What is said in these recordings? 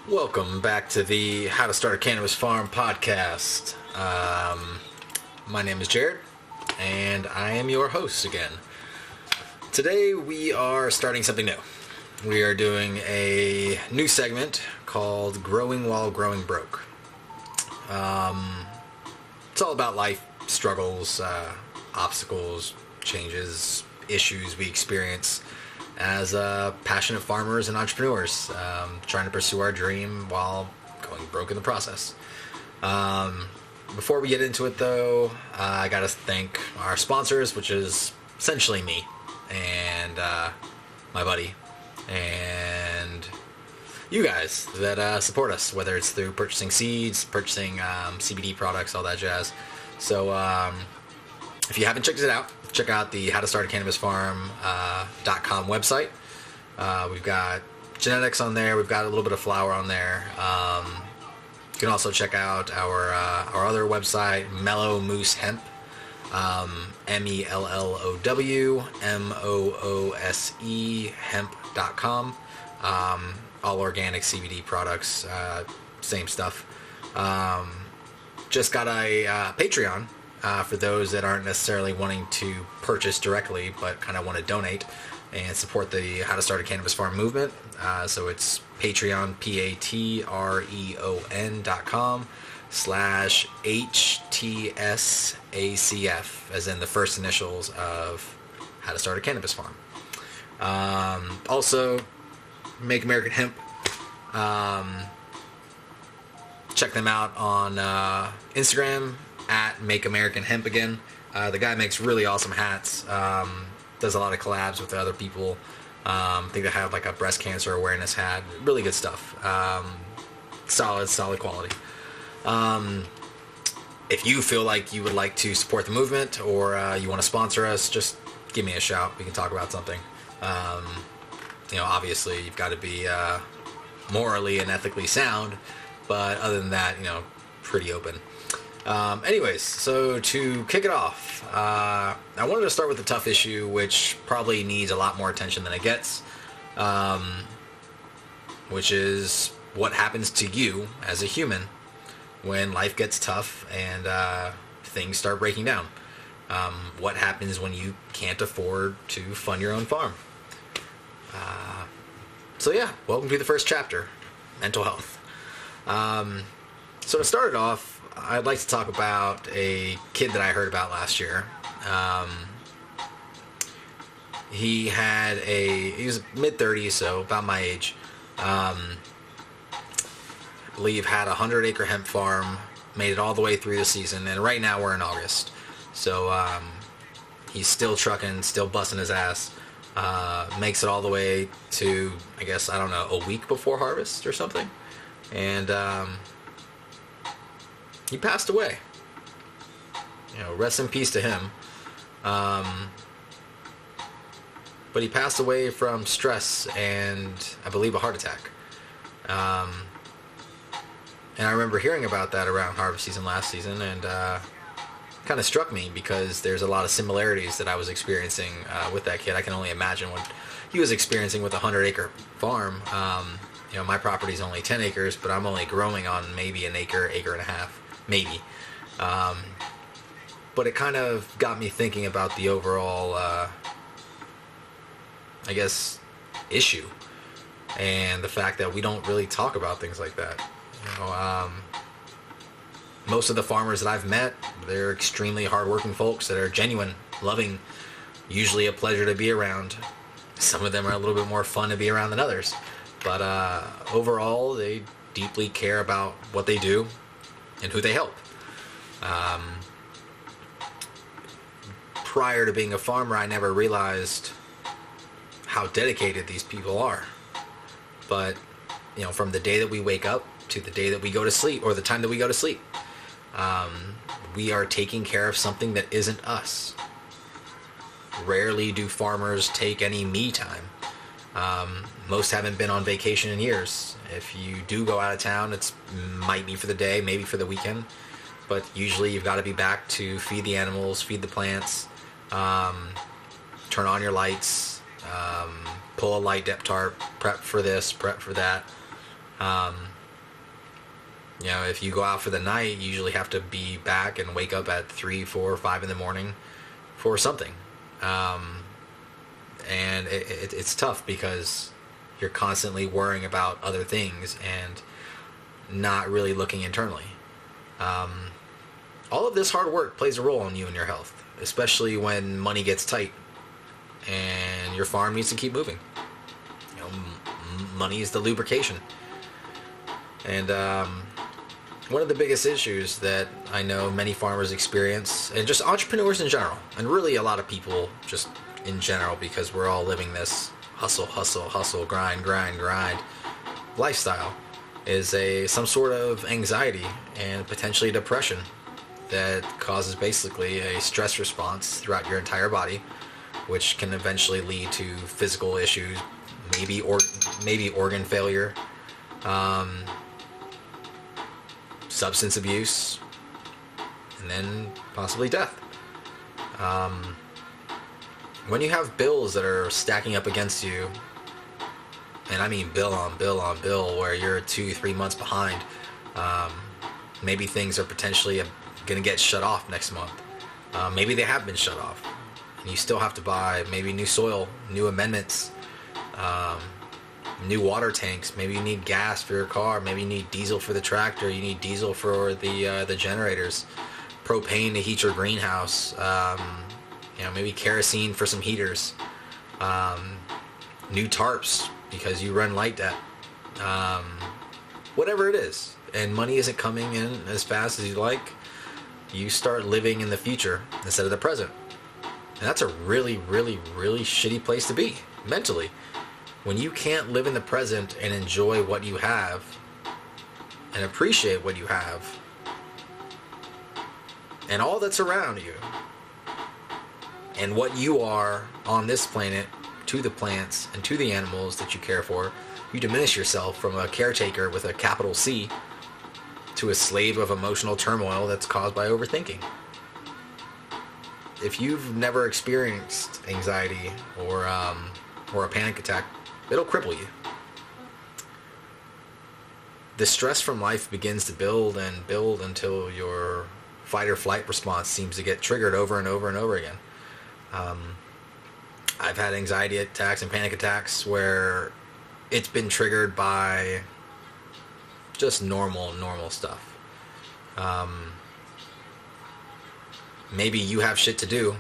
Welcome back to the How to Start a Cannabis Farm podcast. My name is Jared, and I am your host again. Today we are starting something new. We are doing a new segment called Growing While Growing Broke. It's all about life struggles, obstacles, changes, issues we experience as passionate farmers and entrepreneurs, trying to pursue our dream while going broke in the process. Before we get into it, though, I gotta thank our sponsors, which is essentially me and my buddy, and you guys that support us, whether it's through purchasing seeds, purchasing CBD products, all that jazz. So if you haven't checked it out, check out the howtostartacannabisfarm.com website. We've got genetics on there. We've got a little bit of flower on there. You can also check out our other website, Mellow Moose Hemp, MELLOWMOOSE hemp.com. All organic CBD products, same stuff. Just got a Patreon. For those that aren't necessarily wanting to purchase directly, but kind of want to donate and support the How to Start a Cannabis Farm movement. So it's Patreon, patreon.com/HTSACF, as in the first initials of How to Start a Cannabis Farm. Also, Make American Hemp. Check them out on Instagram, at Make American Hemp again. The guy makes really awesome hats. Does a lot of collabs with other people. I think they have like a breast cancer awareness hat. Really good stuff. Solid quality. If you feel like you would like to support the movement, or you want to sponsor us, just give me a shout. We can talk about something. Obviously you've got to be morally and ethically sound, but other than that, pretty open. Anyways, so to kick it off, I wanted to start with a tough issue, which probably needs a lot more attention than it gets, which is what happens to you as a human when life gets tough and things start breaking down. What happens when you can't afford to fund your own farm? So yeah, welcome to the first chapter, mental health. So to start it off, I'd like to talk about a kid that I heard about last year. He was mid-30s, so about my age. I believe had a 100-acre hemp farm, made it all the way through the season, and right now we're in August. So he's still trucking, still busting his ass. Makes it all the way to, I guess, I don't know, a week before harvest or something. And he passed away. Rest in peace to him. But he passed away from stress and I believe a heart attack. And I remember hearing about that around harvest season last season, and kind of struck me because there's a lot of similarities that I was experiencing with that kid. I can only imagine what he was experiencing with a 100-acre farm. My property's only 10 acres, but I'm only growing on maybe an acre and a half. Maybe. But it kind of got me thinking about the overall, issue. And the fact that we don't really talk about things like that. Most of the farmers that I've met, they're extremely hardworking folks that are genuine, loving, usually a pleasure to be around. Some of them are a little bit more fun to be around than others. But overall, they deeply care about what they do and who they help. Prior to being a farmer, I never realized how dedicated these people are. But, from the day that we wake up to the day that we go to sleep, or the time that we go to sleep, we are taking care of something that isn't us. Rarely do farmers take any me time. Most haven't been on vacation in years. If you do go out of town, it might be for the day, maybe for the weekend. But usually you've got to be back to feed the animals, feed the plants, turn on your lights, pull a light depth tarp, prep for this, prep for that. You know, if you go out for the night, you usually have to be back and wake up at 3, 4, 5 in the morning for something. And it's tough because you're constantly worrying about other things and not really looking internally. All of this hard work plays a role on you and your health, especially when money gets tight and your farm needs to keep moving. You know, money is the lubrication. And one of the biggest issues that I know many farmers experience, and just entrepreneurs in general, and really a lot of people just in general, because we're all living this hustle, hustle, hustle, grind, grind, grind lifestyle, is some sort of anxiety and potentially depression that causes basically a stress response throughout your entire body, which can eventually lead to physical issues, maybe organ failure, substance abuse, and then possibly death. When you have bills that are stacking up against you, and I mean bill on bill on bill, where you're 2-3 months behind, maybe things are potentially going to get shut off next month. Maybe they have been shut off, and you still have to buy maybe new soil, new amendments, new water tanks. Maybe you need gas for your car. Maybe you need diesel for the tractor. You need diesel for the generators, propane to heat your greenhouse. You know, maybe kerosene for some heaters, new tarps because you run light debt, whatever it is, and money isn't coming in as fast as you'd like. You start living in the future instead of the present, and that's a really, really, really shitty place to be mentally. When you can't live in the present and enjoy what you have and appreciate what you have and all that's around you and what you are on this planet to the plants and to the animals that you care for, you diminish yourself from a caretaker with a capital C to a slave of emotional turmoil that's caused by overthinking. If you've never experienced anxiety or a panic attack, it'll cripple you. The stress from life begins to build and build until your fight or flight response seems to get triggered over and over and over again. I've had anxiety attacks and panic attacks where it's been triggered by just normal stuff. Maybe you have shit to do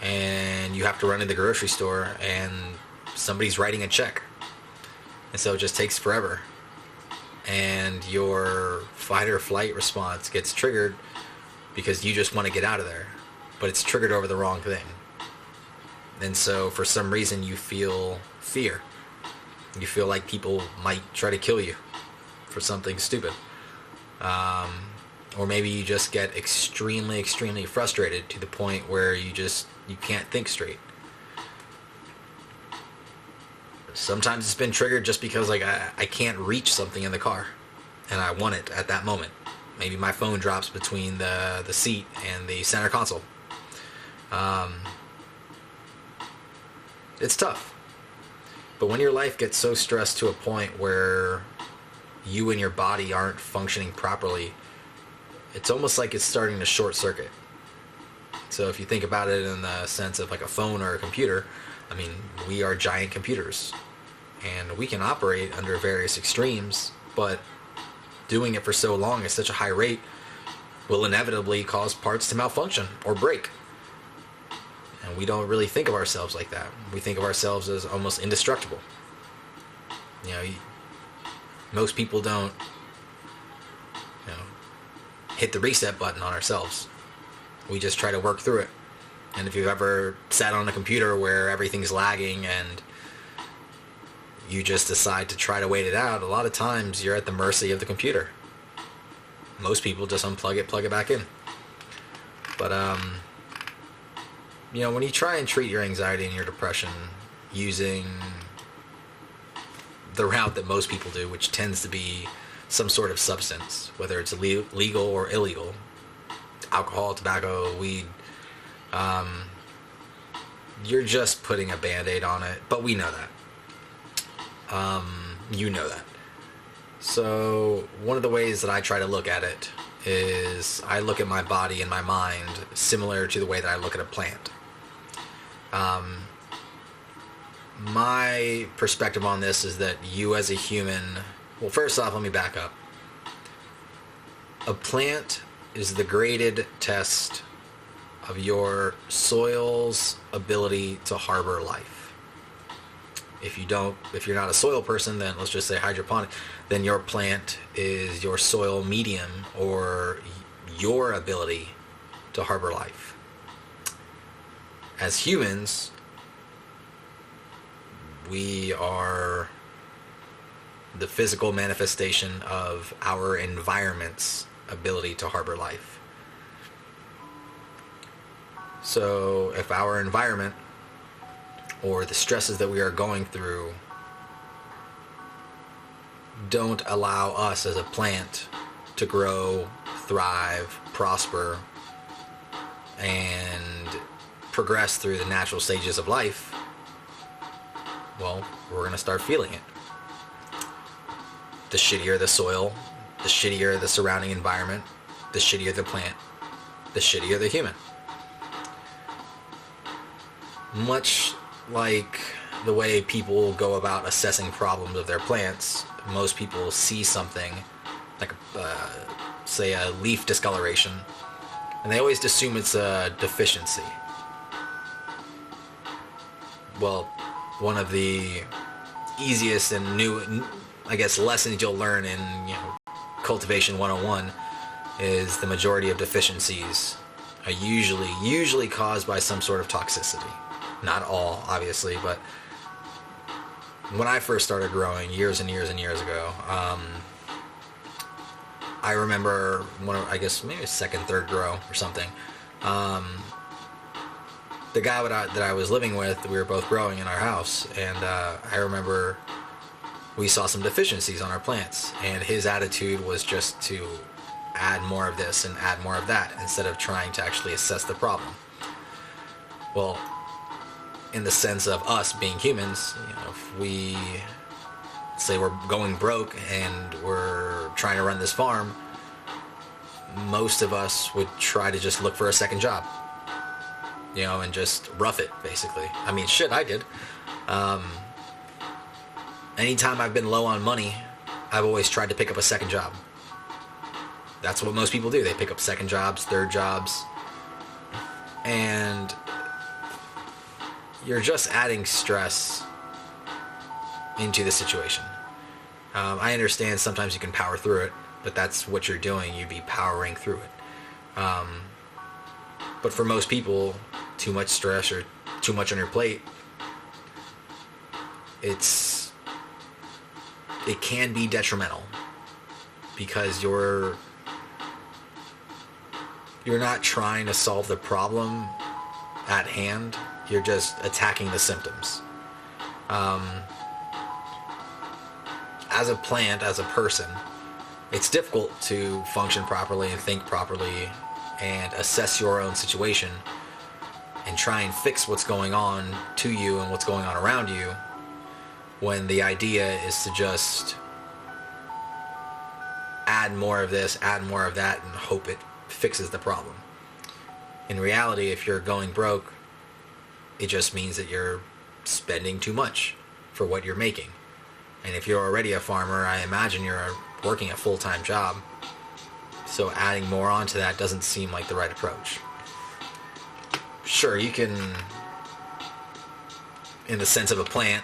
and you have to run to the grocery store and somebody's writing a check, and so it just takes forever, and your fight or flight response gets triggered because you just want to get out of there, but it's triggered over the wrong thing. And so for some reason you feel fear. You feel like people might try to kill you for something stupid. Or maybe you just get extremely, extremely frustrated to the point where you can't think straight. Sometimes it's been triggered just because I can't reach something in the car and I want it at that moment. Maybe my phone drops between the seat and the center console. It's tough. But when your life gets so stressed to a point where you and your body aren't functioning properly, it's almost like it's starting to short circuit. So if you think about it in the sense of like a phone or a computer, I mean, we are giant computers and we can operate under various extremes, but doing it for so long at such a high rate will inevitably cause parts to malfunction or break. And we don't really think of ourselves like that. We think of ourselves as almost indestructible. You know, most people don't, hit the reset button on ourselves. We just try to work through it. And if you've ever sat on a computer where everything's lagging and you just decide to try to wait it out, a lot of times you're at the mercy of the computer. Most people just unplug it, plug it back in. But, when you try and treat your anxiety and your depression using the route that most people do, which tends to be some sort of substance, whether it's legal or illegal, alcohol, tobacco, weed, you're just putting a Band-Aid on it. But we know that. You know that. So one of the ways that I try to look at it is I look at my body and my mind similar to the way that I look at a plant. My perspective on this is that you as a human, well, first off, let me back up. A plant is the graded test of your soil's ability to harbor life. If you're not a soil person, then let's just say hydroponic, then your plant is your soil medium or your ability to harbor life. As humans, we are the physical manifestation of our environment's ability to harbor life. So if our environment or the stresses that we are going through don't allow us as a plant to grow, thrive, prosper, and progress through the natural stages of life, well, we're going to start feeling it. The shittier the soil, the shittier the surrounding environment, the shittier the plant, the shittier the human. Much like the way people go about assessing problems of their plants, most people see something like, say, a leaf discoloration, and they always assume it's a deficiency. Well, one of the easiest and new, I guess, lessons you'll learn in Cultivation 101 is the majority of deficiencies are usually caused by some sort of toxicity. Not all, obviously, but when I first started growing years and years and years ago, I remember I guess maybe second, third grow or something. The guy that I was living with, we were both growing in our house, and I remember we saw some deficiencies on our plants, and his attitude was just to add more of this and add more of that instead of trying to actually assess the problem. Well, in the sense of us being humans, if we say we're going broke and we're trying to run this farm, most of us would try to just look for a second job, and just rough it, basically. I mean, shit, I did. Anytime I've been low on money, I've always tried to pick up a second job. That's what most people do. They pick up second jobs, third jobs, and you're just adding stress into the situation. I understand sometimes you can power through it, but that's what you're doing. You'd be powering through it. But for most people, too much stress or too much on your plate, it can be detrimental because you're not trying to solve the problem at hand. You're just attacking the symptoms. As a plant, as a person, it's difficult to function properly and think properly and assess your own situation and try and fix what's going on to you and what's going on around you when the idea is to just add more of this, add more of that, and hope it fixes the problem. In reality, if you're going broke, it just means that you're spending too much for what you're making. And if you're already a farmer, I imagine you're working a full-time job. So adding more onto that doesn't seem like the right approach. Sure, you can, in the sense of a plant,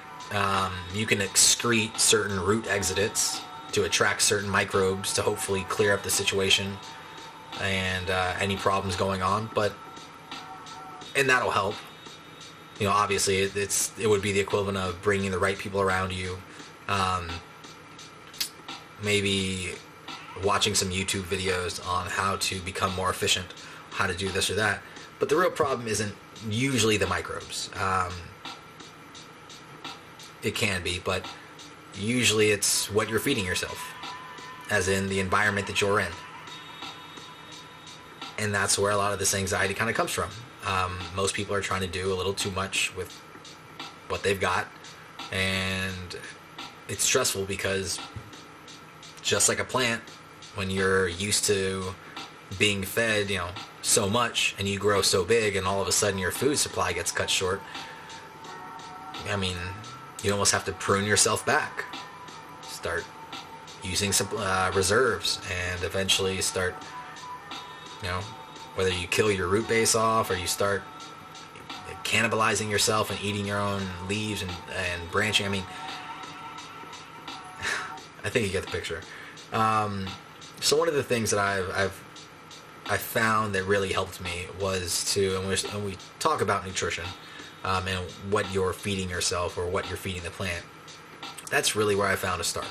you can excrete certain root exudates to attract certain microbes to hopefully clear up the situation and any problems going on, and that'll help. Obviously it would be the equivalent of bringing the right people around you, maybe watching some YouTube videos on how to become more efficient, how to do this or that. But the real problem isn't usually the microbes. It can be, but usually it's what you're feeding yourself, as in the environment that you're in. And that's where a lot of this anxiety kind of comes from. Most people are trying to do a little too much with what they've got, and it's stressful because just like a plant, when you're used to being fed, so much, and you grow so big, and all of a sudden your food supply gets cut short, I mean, you almost have to prune yourself back. Start using some reserves, and eventually start, whether you kill your root base off or you start cannibalizing yourself and eating your own leaves and branching. I mean, I think you get the picture. So one of the things that I found that really helped me was to, and we talk about nutrition and what you're feeding yourself or what you're feeding the plant. That's really where I found a start.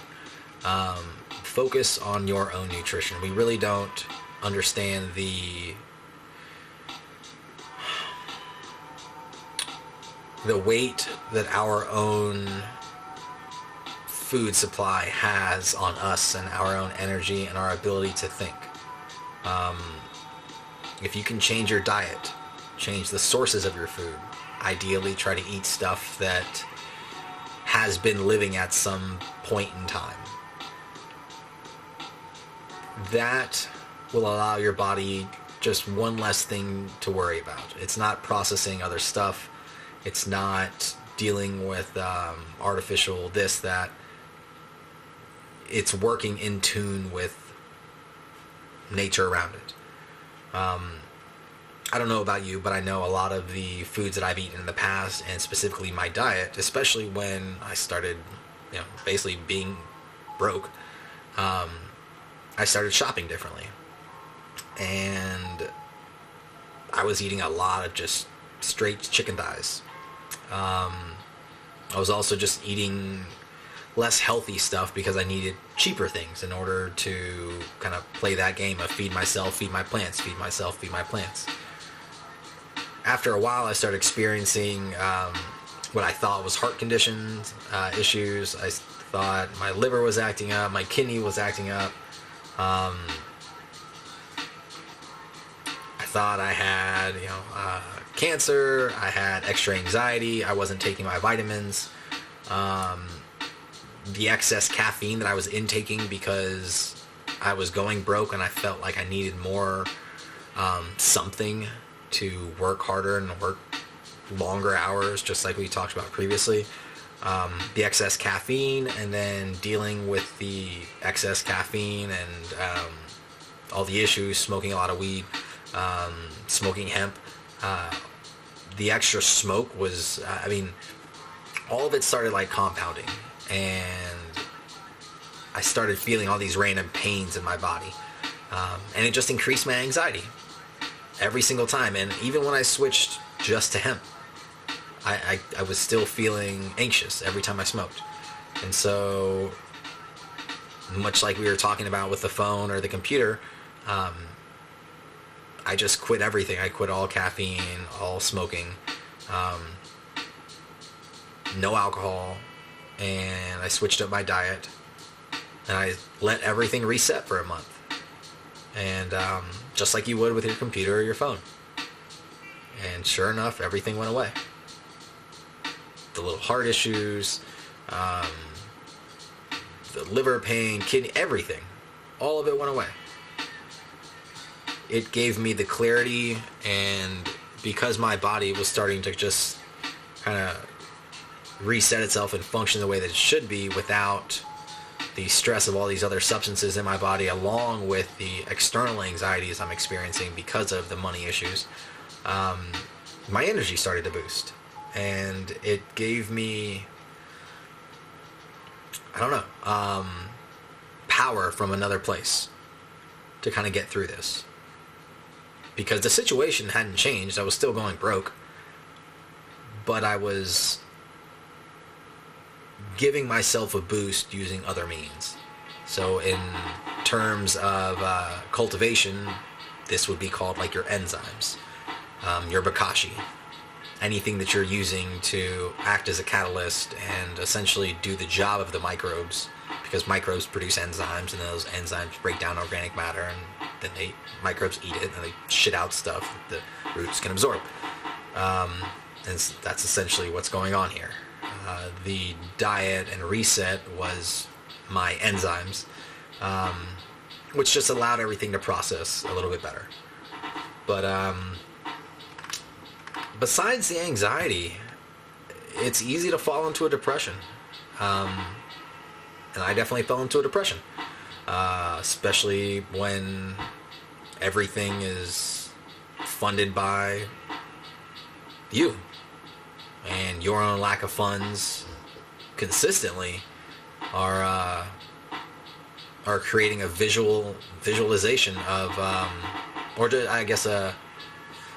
Focus on your own nutrition. We really don't understand the weight that our own food supply has on us and our own energy and our ability to think. If you can change your diet, change the sources of your food, ideally try to eat stuff that has been living at some point in time. That will allow your body just one less thing to worry about. It's not processing other stuff. It's not dealing with artificial this, that. It's working in tune with nature around it. I don't know about you, but I know a lot of the foods that I've eaten in the past, and specifically my diet, especially when I started, basically being broke, I started shopping differently. And I was eating a lot of just straight chicken thighs. I was also just eating less healthy stuff because I needed cheaper things in order to kind of play that game of feed myself, feed my plants, feed myself, feed my plants. After a while, I started experiencing what I thought was heart conditions, issues. I thought my liver was acting up, my kidney was acting up. I thought I had, cancer. I had extra anxiety. I wasn't taking my vitamins. The excess caffeine that I was intaking because I was going broke and I felt like I needed more something to work harder and work longer hours, just like we talked about previously. The excess caffeine, and then dealing with the excess caffeine and all the issues, smoking a lot of weed, smoking hemp. The extra smoke was, all of it started like compounding. And I started feeling all these random pains in my body. And it just increased my anxiety every single time. And even when I switched just to hemp, I was still feeling anxious every time I smoked. And so, much like we were talking about with the phone or the computer, I just quit everything. I quit all caffeine, all smoking, no alcohol, and I switched up my diet, and I let everything reset for a month. And just like you would with your computer or your phone. And sure enough, everything went away. The little heart issues, the liver pain, kidney, everything. All of it went away. It gave me the clarity, and because my body was starting to just kind of reset itself and function the way that it should be without the stress of all these other substances in my body, along with the external anxieties I'm experiencing because of the money issues, my energy started to boost. And it gave me, power from another place to kind of get through this. Because the situation hadn't changed. I was still going broke. But I was giving myself a boost using other means. So in terms of cultivation, this would be called like your enzymes, your bokashi. Anything that you're using to act as a catalyst and essentially do the job of the microbes, because microbes produce enzymes, and those enzymes break down organic matter, and then microbes eat it and they shit out stuff that the roots can absorb. And that's essentially what's going on here. The diet and reset was my enzymes. which just allowed everything to process a little bit better. But besides the anxiety, it's easy to fall into a depression. And I definitely fell into a depression, especially when everything is funded by you, and your own lack of funds consistently are creating a visualization of, I guess a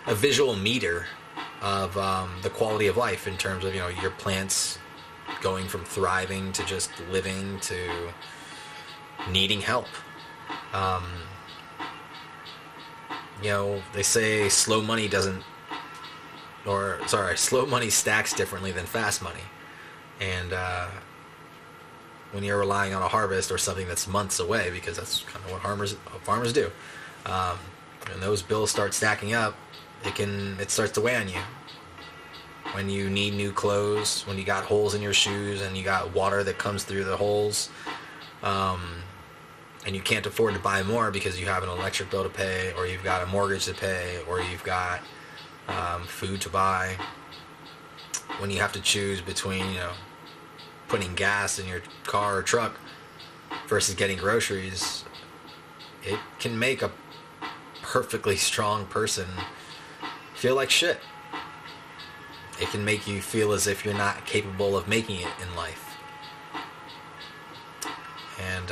visual meter of the quality of life in terms of, your plants going from thriving to just living to needing help. They say slow money stacks differently than fast money. And when you're relying on a harvest or something that's months away, because that's kind of what farmers do, and those bills start stacking up, it starts to weigh on you. When you need new clothes, when you got holes in your shoes and you got water that comes through the holes, and you can't afford to buy more because you have an electric bill to pay, or you've got a mortgage to pay, or you've got food to buy. When you have to choose between, putting gas in your car or truck versus getting groceries, it can make a perfectly strong person feel like shit. It can make you feel as if you're not capable of making it in life. And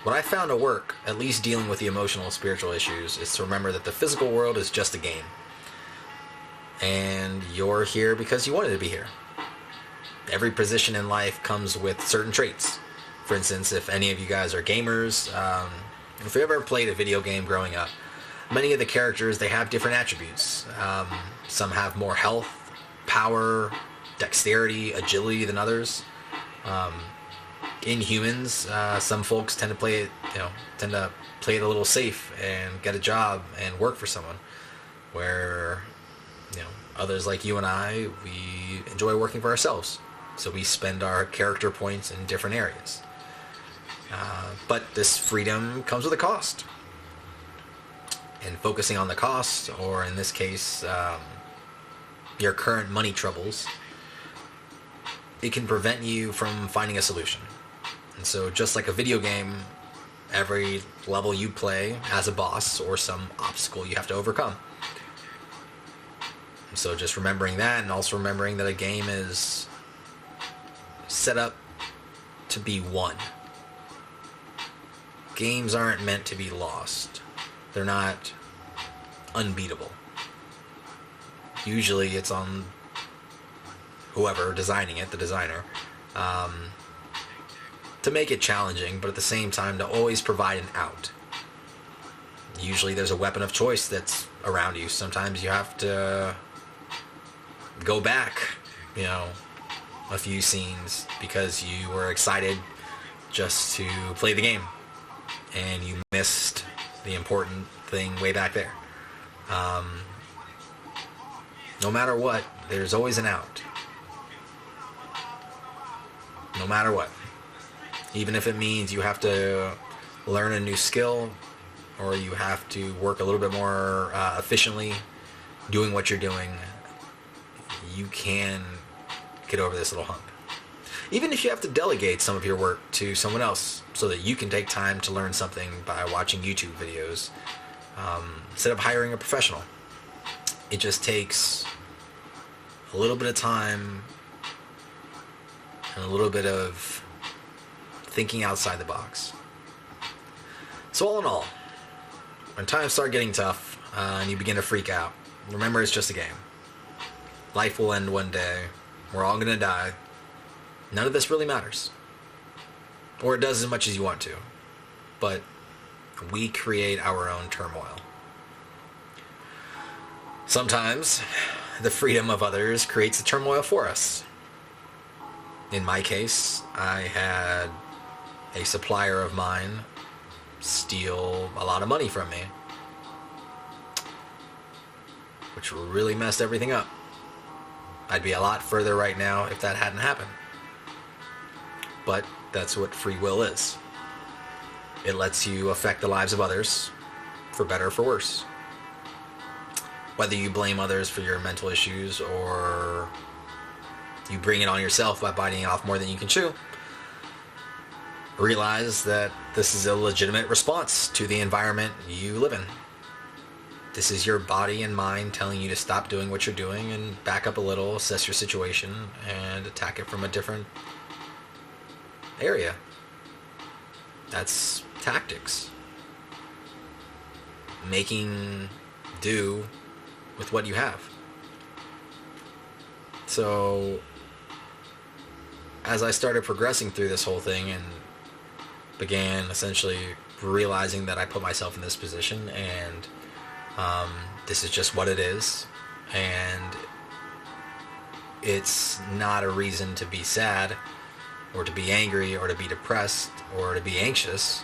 what I found to work, at least dealing with the emotional and spiritual issues, is to remember that the physical world is just a game. And you're here because you wanted to be here. Every position in life comes with certain traits. For instance, if any of you guys are gamers, if you ever played a video game growing up, many of the characters, they have different attributes. Some have more health, power, dexterity, agility than others. In humans, some folks tend to play it a little safe and get a job and work for someone, where others like you and I, we enjoy working for ourselves, so we spend our character points in different areas. But this freedom comes with a cost, and focusing on the cost, or in this case, your current money troubles, it can prevent you from finding a solution. And so, just like a video game, every level you play has a boss or some obstacle you have to overcome. And so just remembering that, and also remembering that a game is set up to be won. Games aren't meant to be lost. They're not unbeatable. Usually it's on whoever designing it, the designer, to make it challenging, but at the same time to always provide an out. Usually there's a weapon of choice that's around you. Sometimes you have to go back, a few scenes because you were excited just to play the game and you missed the important thing way back there. No matter what, there's always an out. No matter what. Even if it means you have to learn a new skill, or you have to work a little bit more efficiently doing what you're doing, you can get over this little hump. Even if you have to delegate some of your work to someone else so that you can take time to learn something by watching YouTube videos, instead of hiring a professional. It just takes a little bit of time and a little bit of thinking outside the box. So all in all, when times start getting tough and you begin to freak out, remember it's just a game. Life will end one day. We're all going to die. None of this really matters. Or it does as much as you want to. But we create our own turmoil. Sometimes the freedom of others creates the turmoil for us. In my case, I had a supplier of mine steal a lot of money from me, which really messed everything up. I'd be a lot further right now if that hadn't happened. But that's what free will is. It lets you affect the lives of others, for better or for worse. Whether you blame others for your mental issues or you bring it on yourself by biting off more than you can chew, realize that this is a legitimate response to the environment you live in. This is your body and mind telling you to stop doing what you're doing and back up a little, assess your situation, and attack it from a different area. That's tactics. Making do with what you have. So, as I started progressing through this whole thing and began essentially realizing that I put myself in this position and this is just what it is, and it's not a reason to be sad or to be angry or to be depressed or to be anxious,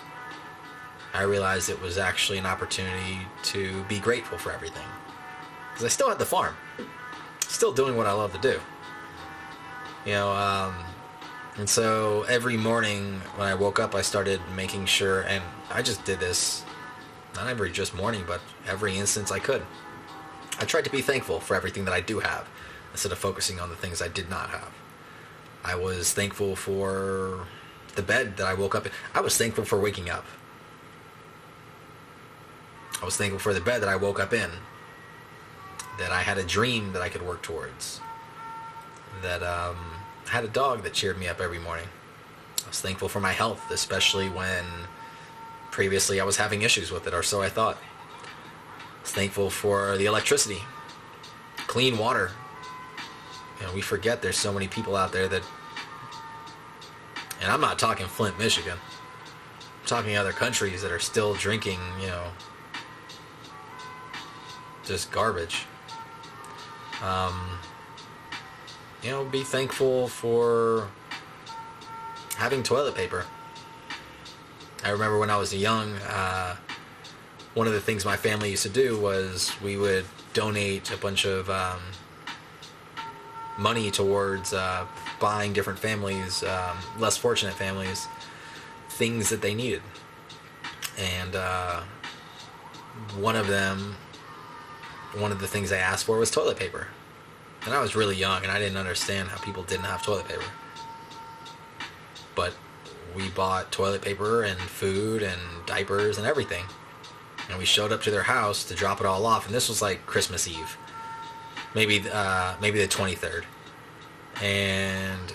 I realized it was actually an opportunity to be grateful for everything. Because I still had the farm. Still doing what I love to do. You know, and so every morning when I woke up, I started making sure, and I just did this, not every just morning, but every instance I could. I tried to be thankful for everything that I do have, instead of focusing on the things I did not have. I was thankful for the bed that I woke up in. I was thankful for waking up. I was thankful for the bed that I woke up in. That I had a dream that I could work towards. That I had a dog that cheered me up every morning. I was thankful for my health, especially when previously I was having issues with it, or so I thought. I was thankful for the electricity, clean water. You know, we forget there's so many people out there that, and I'm not talking Flint, Michigan. I'm talking other countries that are still drinking, you know, just garbage. You know, be thankful for having toilet paper. I remember when I was young, one of the things my family used to do was we would donate a bunch of money towards buying different families, less fortunate families, things that they needed. And one of the things I asked for was toilet paper. And I was really young and I didn't understand how people didn't have toilet paper. But we bought toilet paper and food and diapers and everything. And we showed up to their house to drop it all off. And this was like Christmas Eve. Maybe the 23rd. And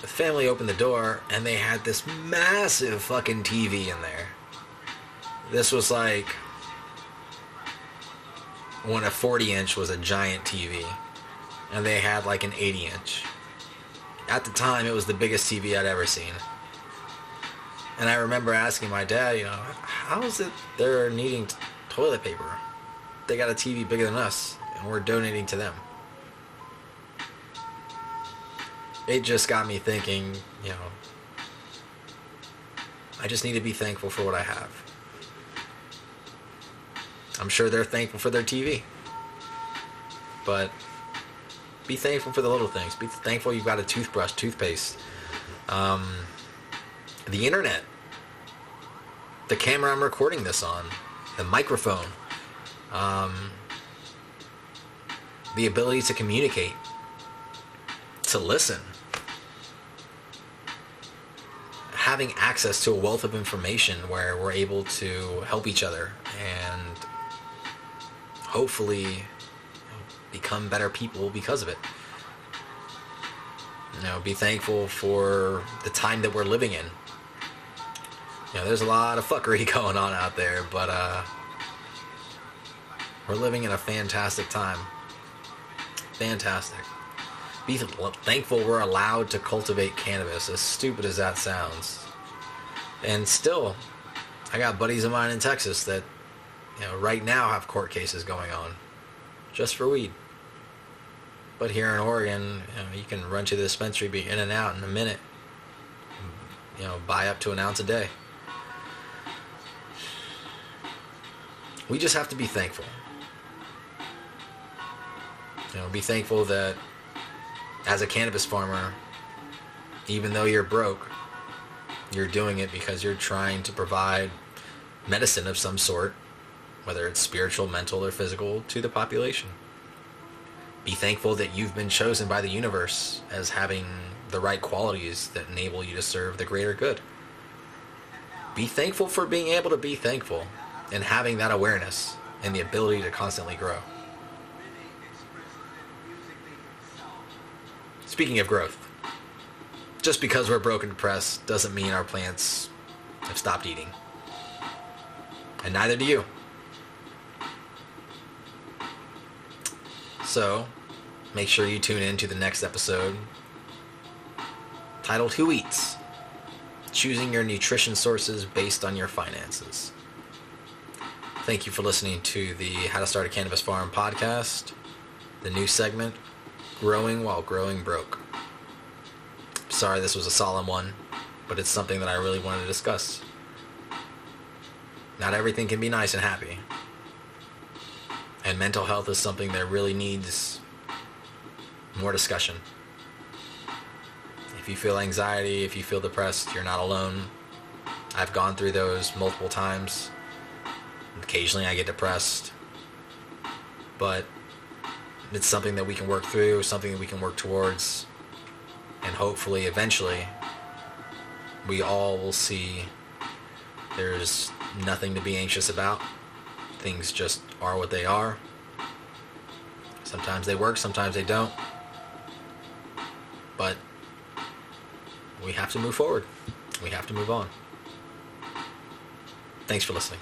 the family opened the door and they had this massive fucking TV in there. This was like when a 40-inch was a giant TV. And they had like an 80-inch. At the time, it was the biggest TV I'd ever seen. And I remember asking my dad, you know, how is it they're needing toilet paper? They got a TV bigger than us, and we're donating to them. It just got me thinking, you know, I just need to be thankful for what I have. I'm sure they're thankful for their TV. But be thankful for the little things. Be thankful you've got a toothbrush, toothpaste, the internet, the camera I'm recording this on, the microphone, the ability to communicate, to listen, having access to a wealth of information where we're able to help each other and hopefully become better people because of it. You know, be thankful for the time that we're living in. You know, there's a lot of fuckery going on out there, but we're living in a fantastic time. Fantastic. Be thankful we're allowed to cultivate cannabis, as stupid as that sounds. And still, I got buddies of mine in Texas that, you know, right now have court cases going on just for weed. But here in Oregon, you know, you can run to the dispensary, be in and out in a minute. You know, buy up to an ounce a day. We just have to be thankful. You know, be thankful that as a cannabis farmer, even though you're broke, You're doing it because you're trying to provide medicine of some sort, whether it's spiritual, mental, or physical, to the population. Be thankful that you've been chosen by the universe as having the right qualities that enable you to serve the greater good. Be thankful for being able to be thankful and having that awareness and the ability to constantly grow. Speaking of growth, just because we're broke and depressed doesn't mean our plants have stopped eating. And neither do you. So, make sure you tune in to the next episode titled Who Eats? Choosing your nutrition sources based on your finances. Thank you for listening to the How to Start a Cannabis Farm podcast, the new segment, Growing While Growing Broke. Sorry this was a solemn one, but it's something that I really wanted to discuss. Not everything can be nice and happy. And mental health is something that really needs more discussion. If you feel anxiety, if you feel depressed, you're not alone. I've gone through those multiple times. Occasionally I get depressed. But it's something that we can work through, something that we can work towards. And hopefully, eventually, we all will see there's nothing to be anxious about. Things just are what they are. Sometimes they work, sometimes they don't. But we have to move forward. We have to move on. Thanks for listening.